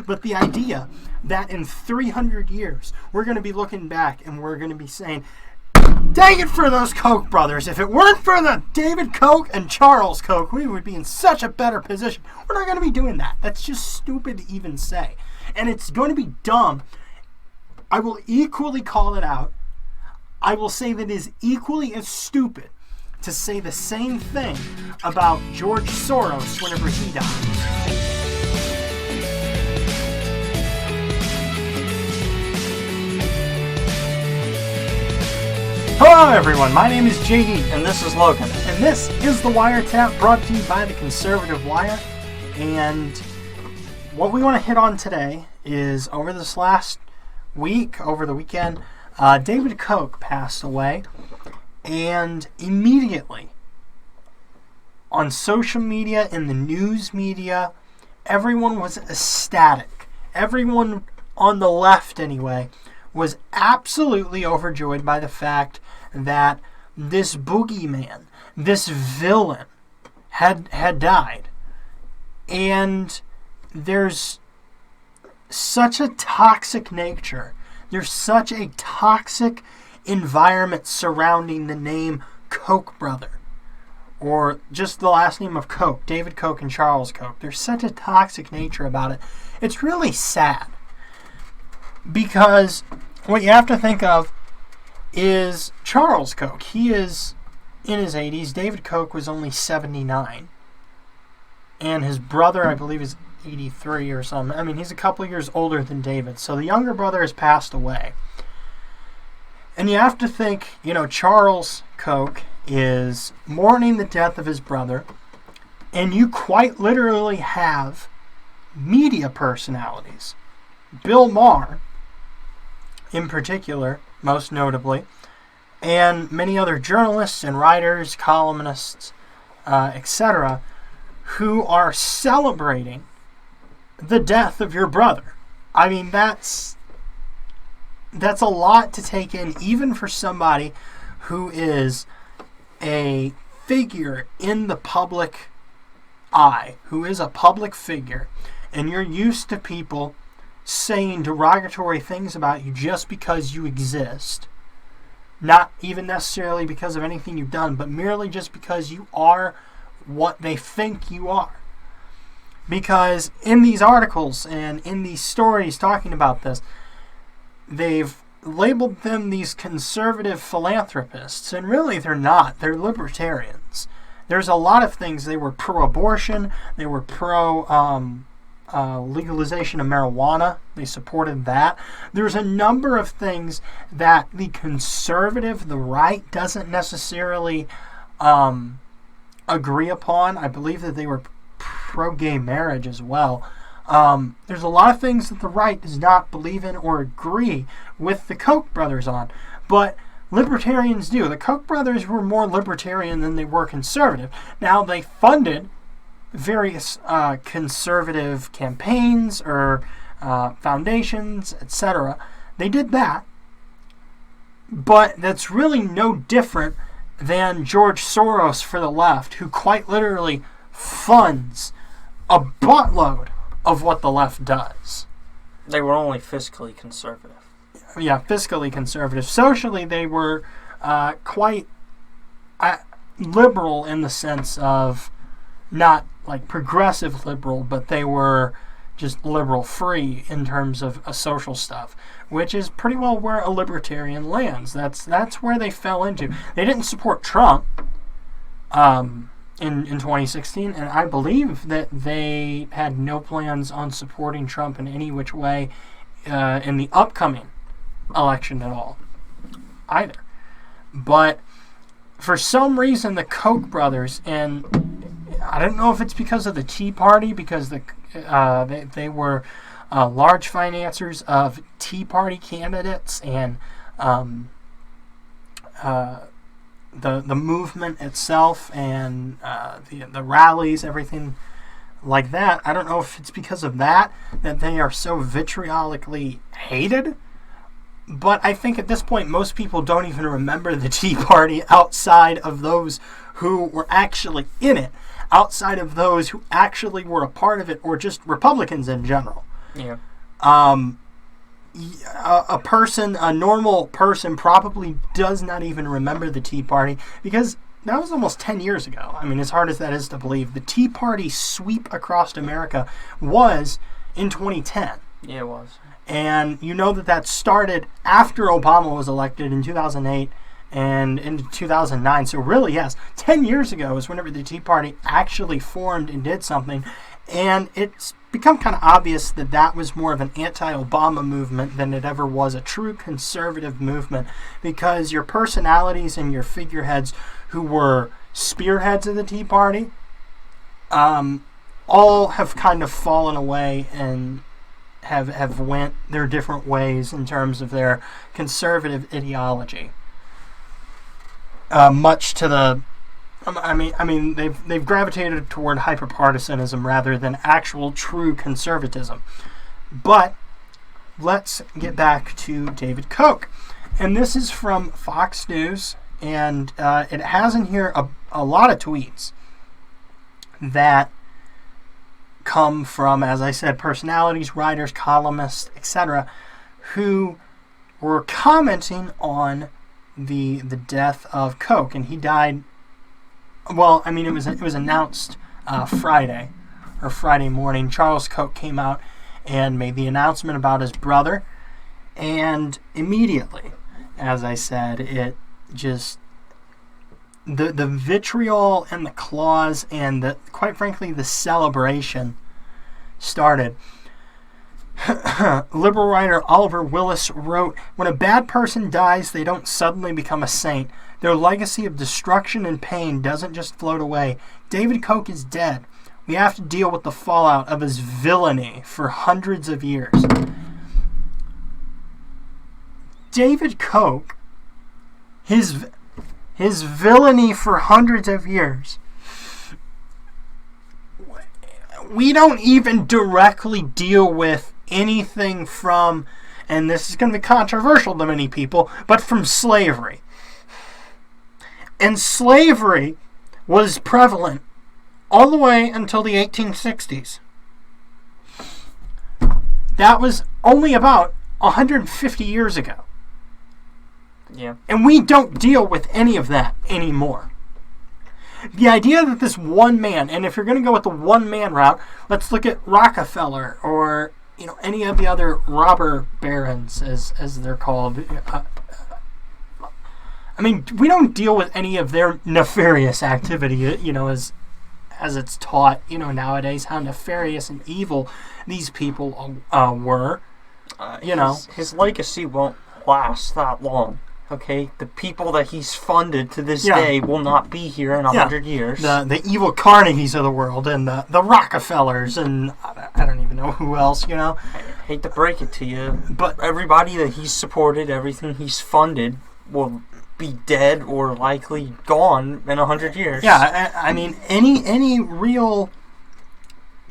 But the idea that in 300 years, we're going to be looking back and we're going to be saying, dang it for those Koch brothers. If it weren't for the David Koch and Charles Koch, we would be in such a better position. We're not going to be doing that. That's just stupid to even say. And it's going to be dumb. I will equally call it out. I will say that it is equally as stupid to say the same thing about George Soros whenever he died. Hello everyone, my name is JD and this is Logan. And this is the WireTap brought to you by the Conservative Wire. And what we want to hit on today is over this last week, over the weekend, David Koch passed away. And immediately on social media, in the news media, everyone was ecstatic. Everyone on the left anyway was absolutely overjoyed by the fact that this boogeyman, this villain, had died. And there's such a toxic nature. There's such a toxic environment surrounding the name Koch brother. Or just the last name of Koch, David Koch and Charles Koch. There's such a toxic nature about it. It's really sad. Because what you have to think of is Charles Koch. He is in his 80s. David Koch was only 79. And his brother, I believe, is 83 or something. I mean, he's a couple years older than David. So the younger brother has passed away. And you have to think, Charles Koch is mourning the death of his brother. And you quite literally have media personalities. Bill Maher, in particular, most notably, and many other journalists and writers, columnists, etc., who are celebrating the death of your brother. I mean, that's a lot to take in, even for somebody who is a figure in the public eye, who is a public figure, and you're used to people saying derogatory things about you just because you exist. Not even necessarily because of anything you've done, but merely just because you are what they think you are. Because in these articles and in these stories talking about this, they've labeled them these conservative philanthropists, and really they're not. They're libertarians. There's a lot of things. They were pro-abortion. They were legalization of marijuana. They supported that. There's a number of things that the conservative, the right, doesn't necessarily agree upon. I believe that they were pro-gay marriage as well. There's a lot of things that the right does not believe in or agree with the Koch brothers on, but libertarians do. The Koch brothers were more libertarian than they were conservative. Now, they funded various conservative campaigns or foundations, etc. They did that, but that's really no different than George Soros for the left, who quite literally funds a buttload of what the left does. They were only fiscally conservative. Yeah, fiscally conservative. Socially, they were quite liberal in the sense of not like progressive liberal, but they were just liberal free in terms of social stuff, which is pretty well where a libertarian lands. That's where they fell into. They didn't support Trump in 2016, and I believe that they had no plans on supporting Trump in any which way in the upcoming election at all either. But for some reason, the Koch brothers, and I don't know if it's because of the Tea Party, because they were large financiers of Tea Party candidates and the movement itself and the rallies, everything like that. I don't know if it's because of that they are so vitriolically hated. But I think at this point, most people don't even remember the Tea Party outside of those who were actually in it, outside of those who actually were a part of it, or just Republicans in general. Yeah. A normal person probably does not even remember the Tea Party because that was almost 10 years ago. I mean, as hard as that is to believe, the Tea Party sweep across America was in 2010. Yeah, it was. And you know that started after Obama was elected in 2008 and in 2009. So really, yes, 10 years ago is whenever the Tea Party actually formed and did something. And it's become kind of obvious that was more of an anti-Obama movement than it ever was a true conservative movement, because your personalities and your figureheads who were spearheads of the Tea Party all have kind of fallen away and have went their different ways in terms of their conservative ideology. Much to the I mean, they've gravitated toward hyperpartisanism rather than actual true conservatism. But let's get back to David Koch, and this is from Fox News, and it has in here a lot of tweets that come from, as I said, personalities, writers, columnists, etc., who were commenting on the death of Koch, and he died. Well, I mean, it was announced Friday morning. Charles Koch came out and made the announcement about his brother, and immediately, as I said, it just the vitriol and the claws and quite frankly the celebration started. Liberal writer Oliver Willis wrote, "When a bad person dies, they don't suddenly become a saint. Their legacy of destruction and pain doesn't just float away. David Koch is dead. We have to deal with the fallout of his villainy for hundreds of years." David Koch, his villainy for hundreds of years. We don't even directly deal with anything from, and this is going to be controversial to many people, but from slavery. And slavery was prevalent all the way until the 1860s. That was only about 150 years ago. Yeah. And we don't deal with any of that anymore. The idea that this one man, and if you're going to go with the one man route, let's look at Rockefeller or any of the other robber barons, as they're called. I mean, we don't deal with any of their nefarious activity, as it's taught, nowadays, how nefarious and evil these people were. His legacy won't last that long. Okay, the people that he's funded to this day will not be here in 100 years. The evil Carnegies of the world and the Rockefellers and I don't even know who else, I hate to break it to you, but everybody that he's supported, everything he's funded, will be dead or likely gone in 100 years. Yeah, I mean, any real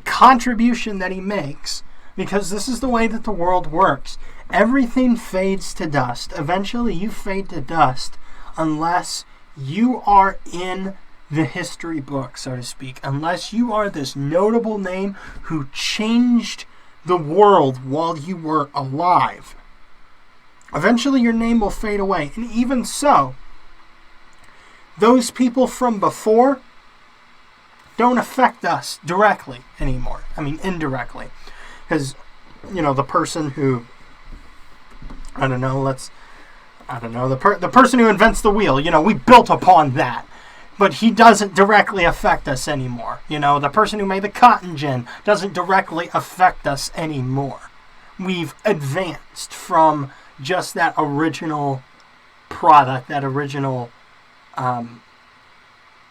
contribution that he makes, because this is the way that the world works. Everything fades to dust. Eventually, you fade to dust unless you are in the history book, so to speak. Unless you are this notable name who changed the world while you were alive. Eventually, your name will fade away. And even so, those people from before don't affect us directly anymore. I mean, indirectly. Because, the person who... the person who invents the wheel, we built upon that. But he doesn't directly affect us anymore. The person who made the cotton gin doesn't directly affect us anymore. We've advanced from just that original product, that original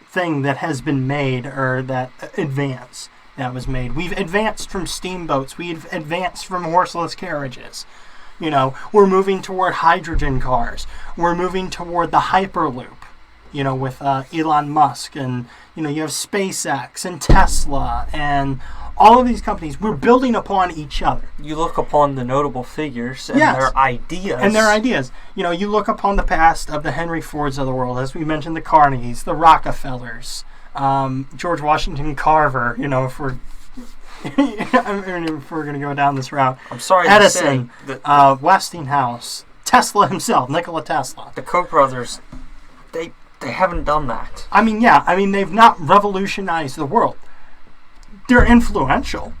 thing that has been made, or that advance that was made. We've advanced from steamboats. We've advanced from horseless carriages. We're moving toward hydrogen cars. We're moving toward the Hyperloop, with Elon Musk. And, you have SpaceX and Tesla and all of these companies. We're building upon each other. You look upon the notable figures and their ideas. You look upon the past of the Henry Fords of the world. As we mentioned, the Carnegies, the Rockefellers, George Washington Carver, I mean, if we're going to go down this route. I'm sorry Edison, to say that Westinghouse, Tesla himself, Nikola Tesla. the Koch brothers, they haven't done that. I mean, yeah. I mean, they've not revolutionized the world. They're influential.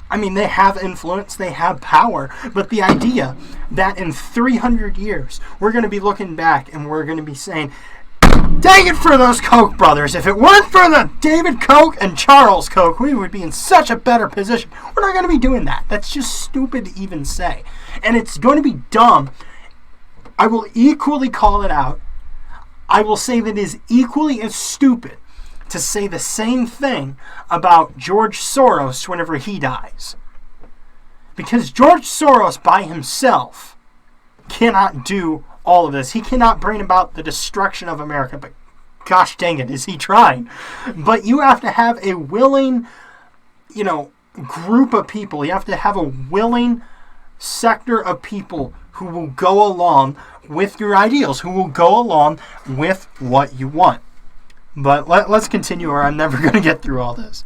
I mean, they have influence, they have power, but the idea that in 300 years, we're going to be looking back and we're going to be saying, dang it for those Koch brothers. If it weren't for the David Koch and Charles Koch, we would be in such a better position. We're not going to be doing that. That's just stupid to even say. And it's going to be dumb. I will equally call it out. I will say that it is equally as stupid to say the same thing about George Soros whenever he dies. Because George Soros by himself cannot do all of this. He cannot bring about the destruction of America, but gosh dang it, is he trying? But you have to have a willing, group of people. You have to have a willing sector of people who will go along with your ideals, who will go along with what you want. But let's continue, or I'm never going to get through all this.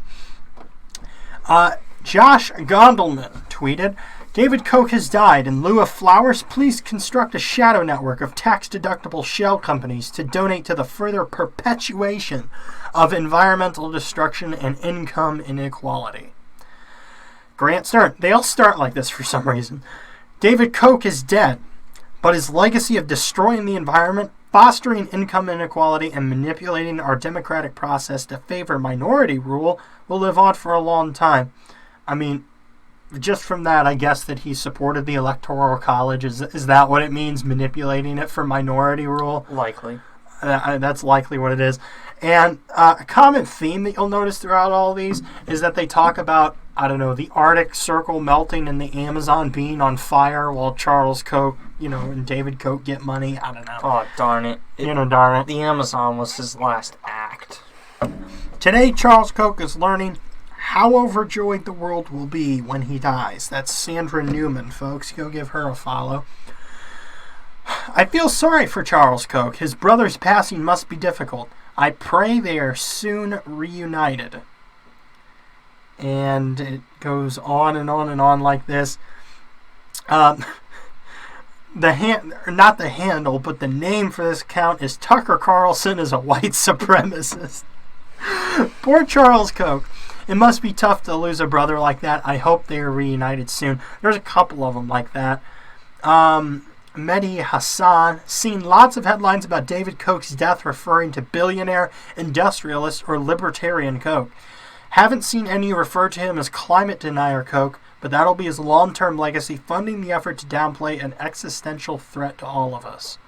Josh Gondelman tweeted, David Koch has died. In lieu of flowers, please construct a shadow network of tax-deductible shell companies to donate to the further perpetuation of environmental destruction and income inequality. Grant Stern. They all start like this for some reason. David Koch is dead, but his legacy of destroying the environment, fostering income inequality, and manipulating our democratic process to favor minority rule will live on for a long time. I mean, just from that, I guess that he supported the Electoral College. Is that what it means, manipulating it for minority rule? Likely. That's likely what it is. And a common theme that you'll notice throughout all these is that they talk about, the Arctic Circle melting and the Amazon being on fire while Charles Koch, and David Koch get money. I don't know. Oh, darn it. Darn it. The Amazon was his last act. Today, Charles Koch is learning how overjoyed the world will be when he dies. That's Sandra Newman, folks. Go give her a follow. I feel sorry for Charles Koch. His brother's passing must be difficult. I pray they are soon reunited. And it goes on and on and on like this. Not the handle, but the name for this account is Tucker Carlson is a white supremacist. Poor Charles Koch. It must be tough to lose a brother like that. I hope they are reunited soon. There's a couple of them like that. Mehdi Hassan, seen lots of headlines about David Koch's death referring to billionaire, industrialist, or libertarian Koch. Haven't seen any refer to him as climate denier Koch, but that'll be his long-term legacy, funding the effort to downplay an existential threat to all of us.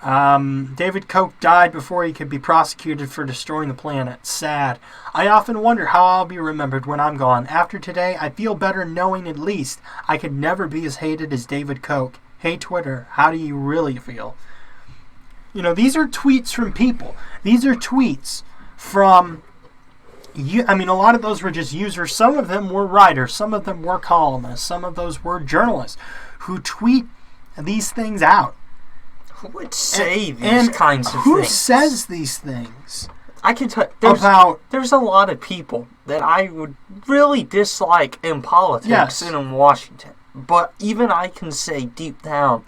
David Koch died before he could be prosecuted for destroying the planet. Sad. I often wonder how I'll be remembered when I'm gone. After today, I feel better knowing at least I could never be as hated as David Koch. Hey Twitter, how do you really feel? These are tweets from people. These are tweets from... a lot of those were just users. Some of them were writers. Some of them were columnists. Some of those were journalists who tweet these things out. Who would say these kinds of things? Who says these things? I can tell there's a lot of people that I would really dislike in politics and in Washington. But even I can say deep down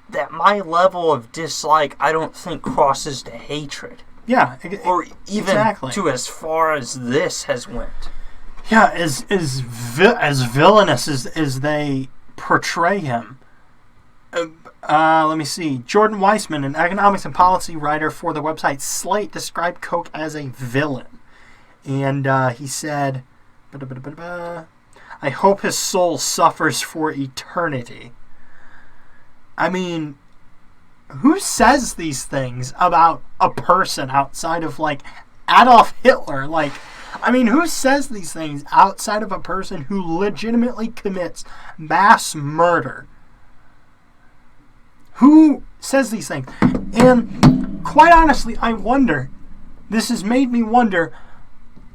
that my level of dislike I don't think crosses to hatred. Yeah, or even to as far as this has went. Yeah, as villainous as they portray him. Let me see. Jordan Weissman, an economics and policy writer for the website Slate, described Koch as a villain. And he said, I hope his soul suffers for eternity. I mean, who says these things about a person outside of, Adolf Hitler? Who says these things outside of a person who legitimately commits mass murder? Who says these things? And quite honestly, I wonder, this has made me wonder,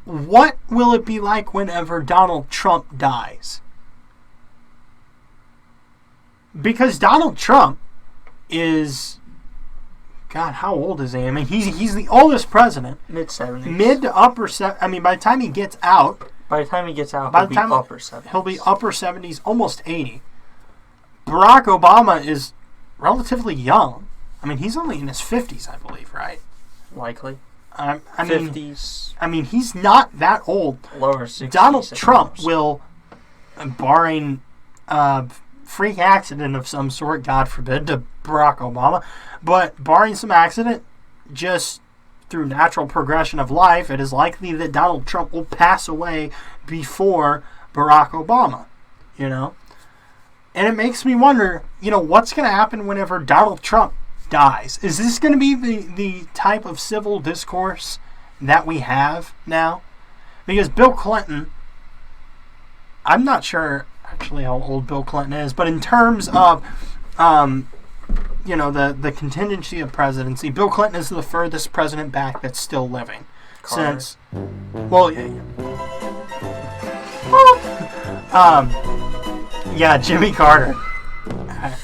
what will it be like whenever Donald Trump dies? Because Donald Trump is, God, how old is he? He's the oldest president. Mid-70s. Mid to upper 70s. By the time he gets out, By the time he gets out, he'll be upper 70s. He'll be upper 70s, almost 80. Barack Obama is relatively young. I mean, he's only in his 50s, I believe, right? Likely. 50s. I mean, he's not that old. Lower 60s. Donald Trump will, barring freak accident of some sort, God forbid, to Barack Obama, but barring some accident, just through natural progression of life, it is likely that Donald Trump will pass away before Barack Obama, And it makes me wonder, what's going to happen whenever Donald Trump dies? Is this going to be the type of civil discourse that we have now? Because Bill Clinton, I'm not sure actually how old Bill Clinton is, but in terms of the contingency of presidency, Bill Clinton is the furthest president back that's still living. Carter. Jimmy Carter.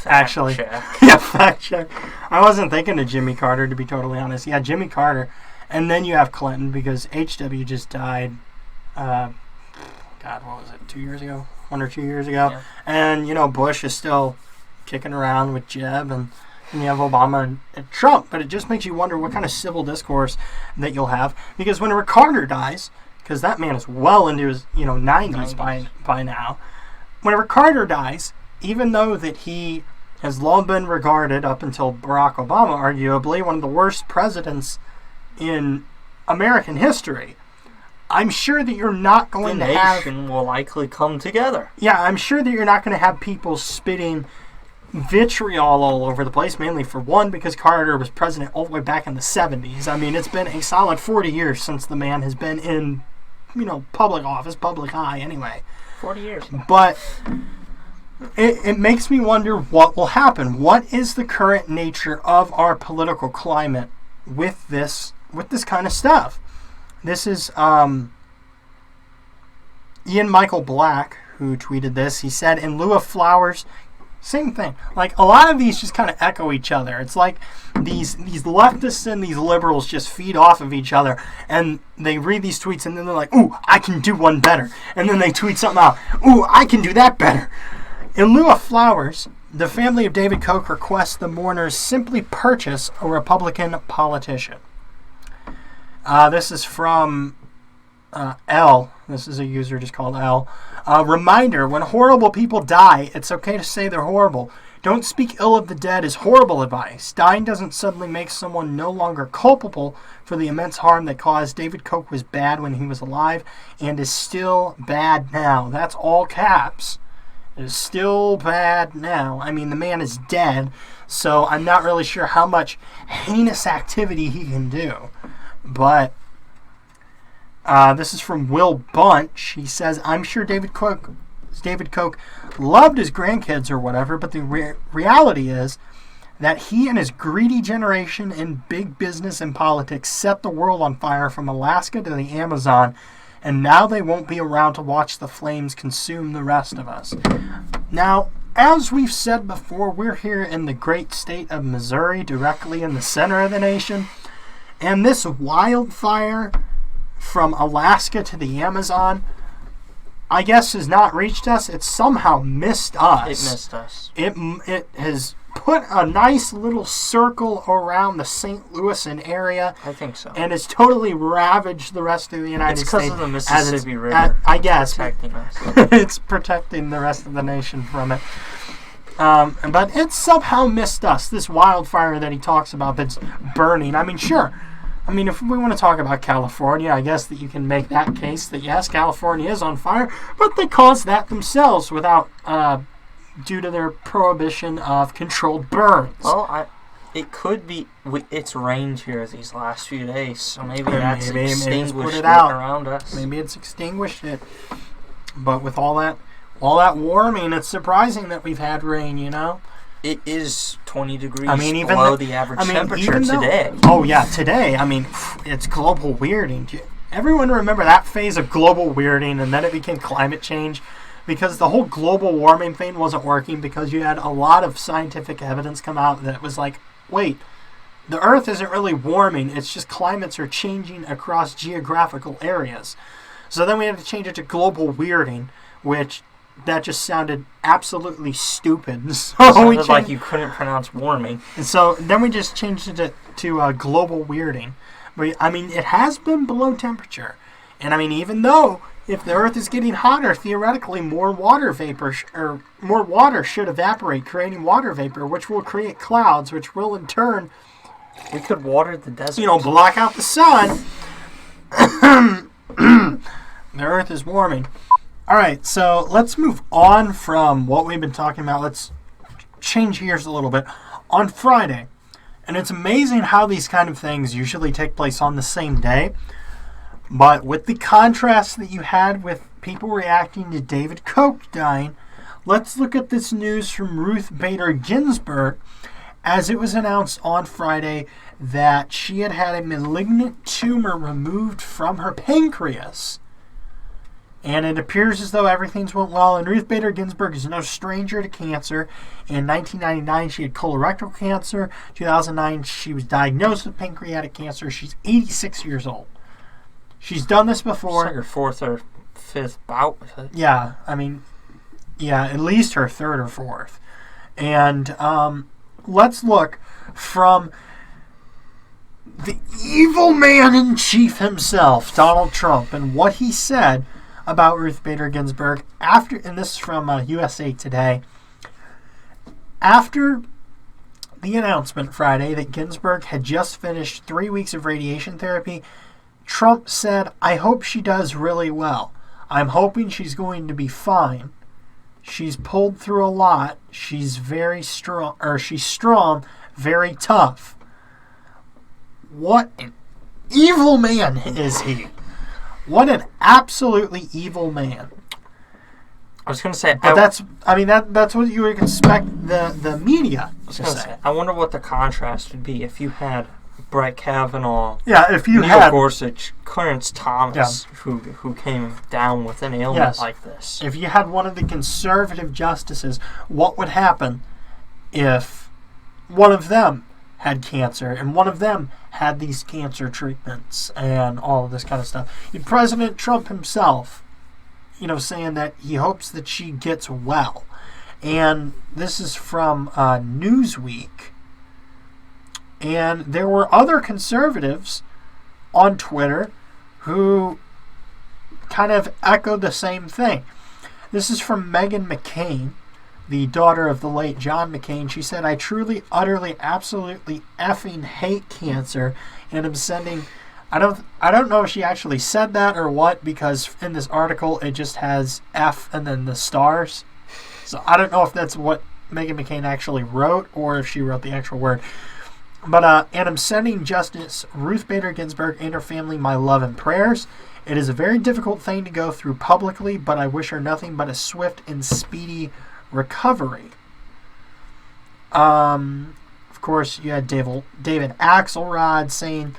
Actually. Fact check. I wasn't thinking of Jimmy Carter, to be totally honest. Yeah, Jimmy Carter. And then you have Clinton, because H.W. just died, what was it, 2 years ago? 1 or 2 years ago. Yeah. And, Bush is still kicking around with Jeb, and you have Obama and Trump. But it just makes you wonder what kind of civil discourse that you'll have. Because whenever Carter dies, because that man is well into his 90s by now, whenever Carter dies, even though that he has long been regarded, up until Barack Obama, arguably, one of the worst presidents in American history, I'm sure that you're not going to have... The nation will likely come together. Yeah, I'm sure that you're not going to have people spitting vitriol all over the place, mainly for one, because Carter was president all the way back in the 70s. I mean, it's been a solid 40 years since the man has been in, public office, public eye, anyway. 40 years. But it makes me wonder what will happen. What is the current nature of our political climate with this kind of stuff? This is Ian Michael Black who tweeted this. He said, in lieu of flowers, same thing. Like, a lot of these just kind of echo each other. It's like these leftists and these liberals just feed off of each other, and they read these tweets, and then they're like, ooh, I can do one better. And then they tweet something out, ooh, I can do that better. In lieu of flowers, the family of David Koch requests the mourners simply purchase a Republican politician. This is from L. This is a user just called L. Reminder, when horrible people die, it's okay to say they're horrible. Don't speak ill of the dead is horrible advice. Dying doesn't suddenly make someone no longer culpable for the immense harm that caused. David Koch was bad when he was alive and is still bad now. That's all caps. It is still bad now. I mean, the man is dead, so I'm not really sure how much heinous activity he can do. But this is from Will Bunch. He says, I'm sure David Koch loved his grandkids or whatever, but the reality is that he and his greedy generation in big business and politics set the world on fire from Alaska to the Amazon, and now they won't be around to watch the flames consume the rest of us. Now, as we've said before, we're here in the great state of Missouri, directly in the center of the nation, and this wildfire from Alaska to the Amazon, I guess, has not reached us. It's somehow missed us. It missed us. It has put a nice little circle around the St. Louis area. I think so. And it's totally ravaged the rest of the United States. It's because of the Mississippi River. I guess. Protecting us. It's protecting the rest of the nation from it. But it's somehow missed us, this wildfire that he talks about that's burning. I mean, sure. I mean, if we want to talk about California, I guess that you can make that case that, yes, California is on fire, but they caused that themselves without, due to their prohibition of controlled burns. Well, it could be, it's rained here these last few days, so maybe that's extinguished it around us. Maybe it's extinguished it. But with all that warming, it's surprising that we've had rain, It is 20 degrees below the average temperature today. Oh, yeah, today. I mean, it's global weirding. Everyone remember that phase of global weirding, and then it became climate change? Because the whole global warming thing wasn't working, because you had a lot of scientific evidence come out that was like, wait, the Earth isn't really warming. It's just climates are changing across geographical areas. So then we had to change it to global weirding, which that just sounded absolutely stupid. So sounded like you couldn't pronounce warming. And so then we just changed it to global weirding. But I mean, it has been below temperature. And I mean, even though if the Earth is getting hotter, theoretically more water vapor or more water should evaporate, creating water vapor, which will create clouds, which will in turn, we could water the desert. Block out the sun. The Earth is warming. All right, so let's move on from what we've been talking about. Let's change gears a little bit. On Friday, and it's amazing how these kind of things usually take place on the same day, but with the contrast that you had with people reacting to David Koch dying, let's look at this news from Ruth Bader Ginsburg, as it was announced on Friday that she had had a malignant tumor removed from her pancreas. And it appears as though everything's went well. And Ruth Bader Ginsburg is no stranger to cancer. In 1999, she had colorectal cancer. 2009, she was diagnosed with pancreatic cancer. She's 86 years old. She's done this before. It's like her fourth or fifth bout with it. Yeah, I mean, at least her third or fourth. And let's look from the evil man in chief himself, Donald Trump, and what he said about Ruth Bader Ginsburg after, and this is from USA Today, after the announcement Friday that Ginsburg had just finished 3 weeks of radiation therapy, Trump said, "I hope she does really well. I'm hoping she's going to be fine. She's pulled through a lot. She's very strong, she's strong, very tough." What an evil man is he? What an absolutely evil man. I was going to say... But that's what you would expect the media to say. I wonder what the contrast would be if you had Brett Kavanaugh, if you Neil had Gorsuch, Clarence Thomas, who came down with an ailment like this. If you had one of the conservative justices, what would happen if one of them had cancer and one of them had these cancer treatments and all of this kind of stuff? And President Trump himself, saying that he hopes that she gets well. And this is from Newsweek. And there were other conservatives on Twitter who kind of echoed the same thing. This is from Meghan McCain, the daughter of the late John McCain. She said, "I truly, utterly, absolutely effing hate cancer, and I'm sending..." I don't know if she actually said that or what, because in this article it just has F and then the stars. So I don't know if that's what Meghan McCain actually wrote or if she wrote the actual word. But, and I'm sending Justice Ruth Bader Ginsburg and her family my love and prayers. It is a very difficult thing to go through publicly, but I wish her nothing but a swift and speedy recovery. Of course, you had David Axelrod saying,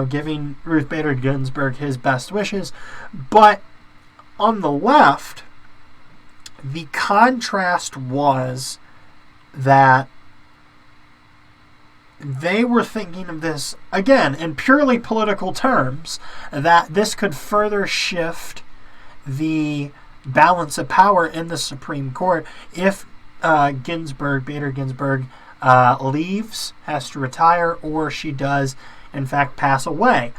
giving Ruth Bader Ginsburg his best wishes. But on the left, the contrast was that they were thinking of this, again, in purely political terms, that this could further shift the balance of power in the Supreme Court if Bader Ginsburg leaves, has to retire, or she does, in fact, pass away.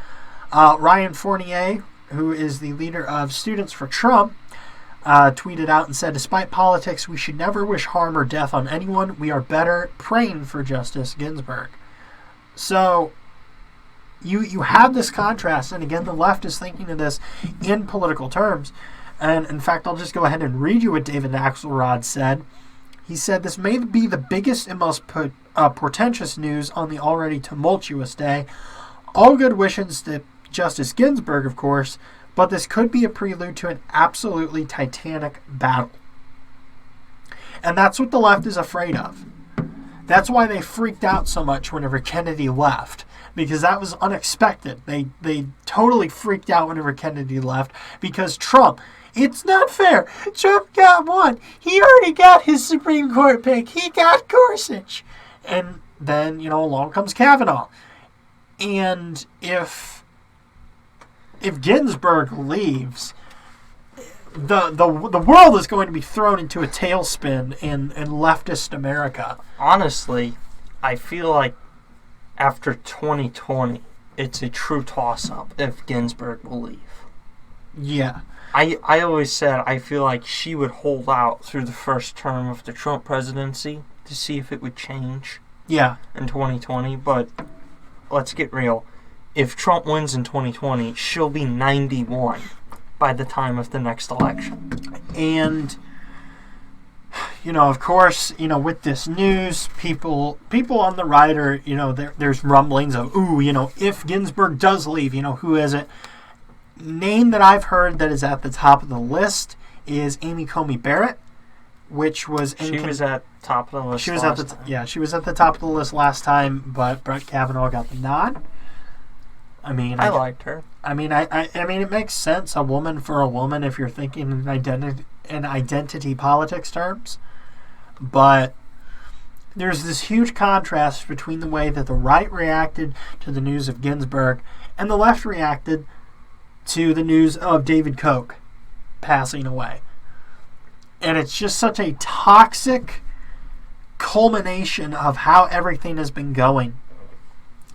Ryan Fournier, who is the leader of Students for Trump, tweeted out and said, "Despite politics, we should never wish harm or death on anyone. We are better praying for Justice Ginsburg." So you have this contrast, and again, the left is thinking of this in political terms. And in fact, I'll just go ahead and read you what David Axelrod said. He said, "This may be the biggest and most portentous news on the already tumultuous day. All good wishes to Justice Ginsburg, of course, but this could be a prelude to an absolutely titanic battle." And that's what the left is afraid of. That's why they freaked out so much whenever Kennedy left, because that was unexpected. They totally freaked out whenever Kennedy left, because Trump... It's not fair. Trump got one. He already got his Supreme Court pick. He got Gorsuch. And then, along comes Kavanaugh. And if if Ginsburg leaves, the world is going to be thrown into a tailspin in leftist America. Honestly, I feel like after 2020, it's a true toss-up if Ginsburg will leave. Yeah. I always said I feel like she would hold out through the first term of the Trump presidency to see if it would change. Yeah. In 2020, but let's get real. If Trump wins in 2020, she'll be 91 by the time of the next election. And, of course, with this news, people on the right are, there's rumblings of, if Ginsburg does leave, who is it? Name that I've heard that is at the top of the list is Amy Coney Barrett, which was... She was at top of the list she was at the top of the list last time, but Brett Kavanaugh got the nod. I liked her. I mean, it makes sense, a woman for a woman, if you're thinking in identity politics terms. But there's this huge contrast between the way that the right reacted to the news of Ginsburg and the left reacted to the news of David Koch passing away. And it's just such a toxic culmination of how everything has been going.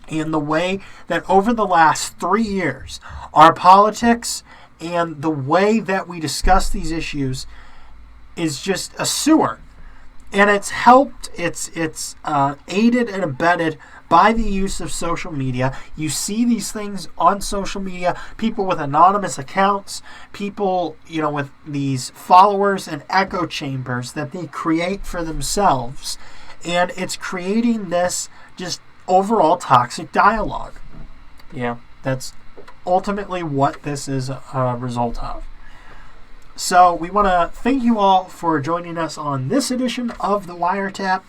And the way that over the last 3 years, our politics and the way that we discuss these issues is just a sewer. And it's helped, it's aided and abetted by the use of social media. You see these things on social media, people with anonymous accounts, people, with these followers and echo chambers that they create for themselves. And it's creating this just overall toxic dialogue. Yeah. That's ultimately what this is a result of. So we want to thank you all for joining us on this edition of the WireTap.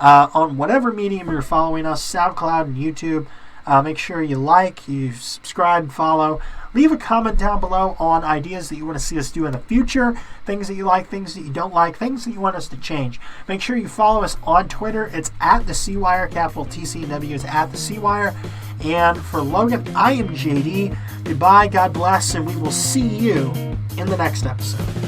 On whatever medium you're following us, SoundCloud and YouTube, make sure you like, you subscribe, follow. Leave a comment down below on ideas that you want to see us do in the future, things that you like, things that you don't like, things that you want us to change. Make sure you follow us on Twitter. It's at the CWire, capital TCW is at the CWire. And for Logan, I am JD. Goodbye, God bless, and we will see you in the next episode.